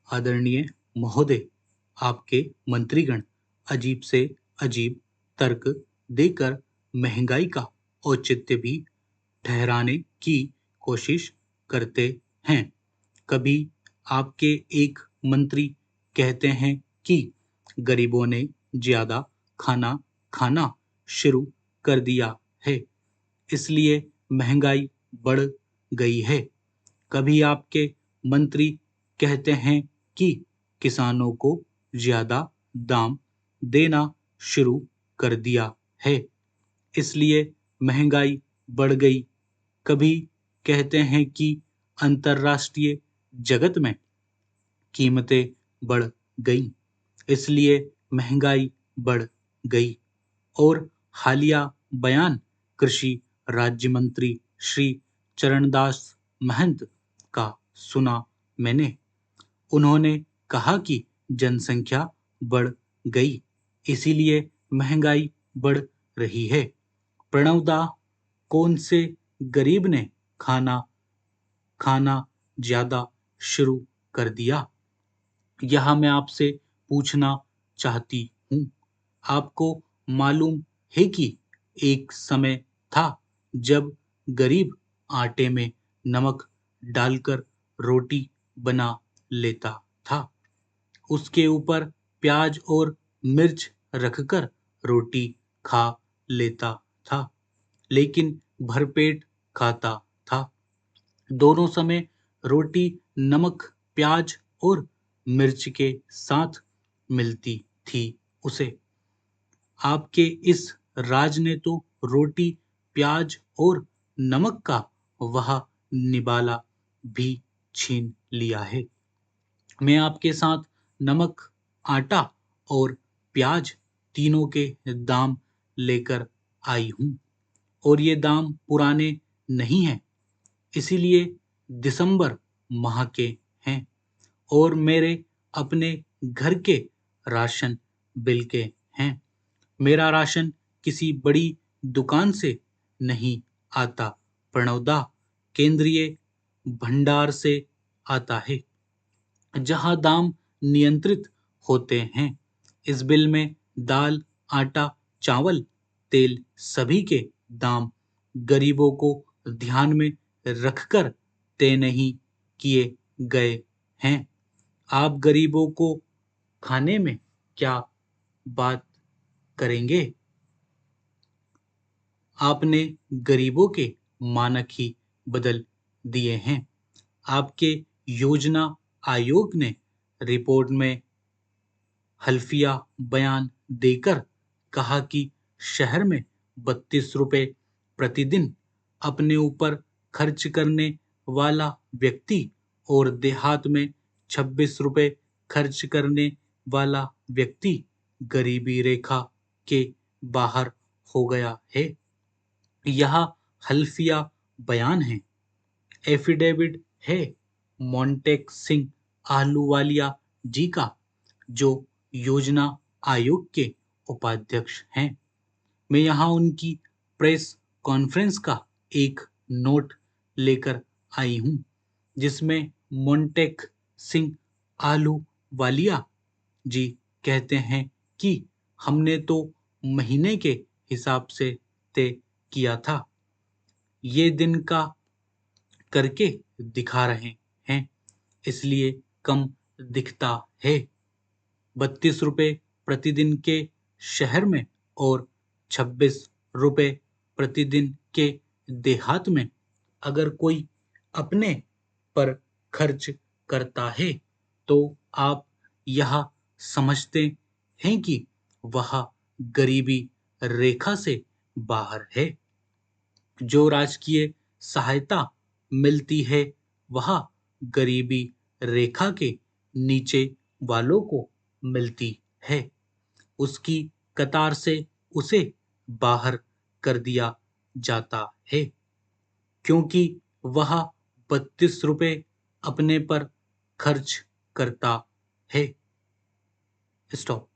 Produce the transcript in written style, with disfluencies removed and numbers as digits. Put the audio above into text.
आदरणीय महोदय, आपके मंत्रीगण अजीब से अजीब तर्क देकर महंगाई का औचित्य भी ठहराने की कोशिश करते हैं। कभी आपके एक मंत्री कहते हैं कि गरीबों ने ज्यादा खाना खाना शुरू कर दिया है, इसलिए महंगाई बढ़ गई है। कभी आपके मंत्री कहते हैं कि किसानों को ज्यादा दाम देना शुरू कर दिया है, इसलिए महंगाई बढ़ गई। कभी कहते हैं कि अंतर्राष्ट्रीय जगत में कीमतें बढ़ गई, इसलिए महंगाई बढ़ गई। और हालिया बयान कृषि राज्य मंत्री श्री चरणदास महंत का सुना मैंने। उन्होंने कहा कि जनसंख्या बढ़ गई, इसीलिए महंगाई बढ़ रही है। प्रणवदा, कौन से गरीब ने खाना खाना ज्यादा शुरू कर दिया? यह मैं आपसे पूछना चाहती हूँ। आपको मालूम है कि एक समय था जब गरीब आटे में नमक डालकर रोटी बना लेता था, उसके ऊपर प्याज और मिर्च रखकर रोटी खा लेता था, लेकिन भरपेट खाता था। दोनों समय रोटी नमक, प्याज और मिर्च के साथ मिलती थी उसे। आपके इस राज ने तो रोटी, प्याज और नमक का वह निवाला भी छीन लिया है। मैं आपके साथ नमक, आटा और प्याज तीनों के दाम लेकर आई हूँ, और ये दाम पुराने नहीं हैं, इसीलिए दिसंबर माह के हैं और मेरे अपने घर के राशन बिल के हैं। मेरा राशन किसी बड़ी दुकान से नहीं आता प्रणवदा, केंद्रीय भंडार से आता है, जहां दाम नियंत्रित होते हैं। इस बिल में दाल, आटा, चावल, तेल सभी के दाम गरीबों को ध्यान में रखकर तय नहीं किए गए हैं। आप गरीबों को खाने में क्या बात करेंगे? आपने गरीबों के मानक ही बदल दिए हैं। आपके योजना आयोग ने रिपोर्ट में हल्फिया बयान देकर कहा कि शहर में 32 रुपए प्रतिदिन अपने ऊपर खर्च करने वाला व्यक्ति और देहात में 26 रुपए खर्च करने वाला व्यक्ति गरीबी रेखा के बाहर हो गया है। यह हल्फिया बयान है, एफिडेविट है मोंटेक सिंह आहलूवालिया जी का, जो योजना आयोग के उपाध्यक्ष हैं। मैं यहाँ उनकी प्रेस कॉन्फ्रेंस का एक नोट लेकर आई हूँ, जिसमें मोंटेक सिंह आहलूवालिया जी कहते हैं कि हमने तो महीने के हिसाब से तय किया था, ये दिन का करके दिखा रहे हैं, इसलिए कम दिखता है। 32 रुपए प्रतिदिन के शहर में और 26 रुपए प्रतिदिन के देहात में अगर कोई अपने पर खर्च करता है, तो आप यह समझते हैं कि वह गरीबी रेखा से बाहर है। जो राजकीय सहायता मिलती है, वह गरीबी रेखा के नीचे वालों को मिलती है। उसकी कतार से उसे बाहर कर दिया जाता है, क्योंकि वह 32 रुपए अपने पर खर्च करता है। स्टॉप।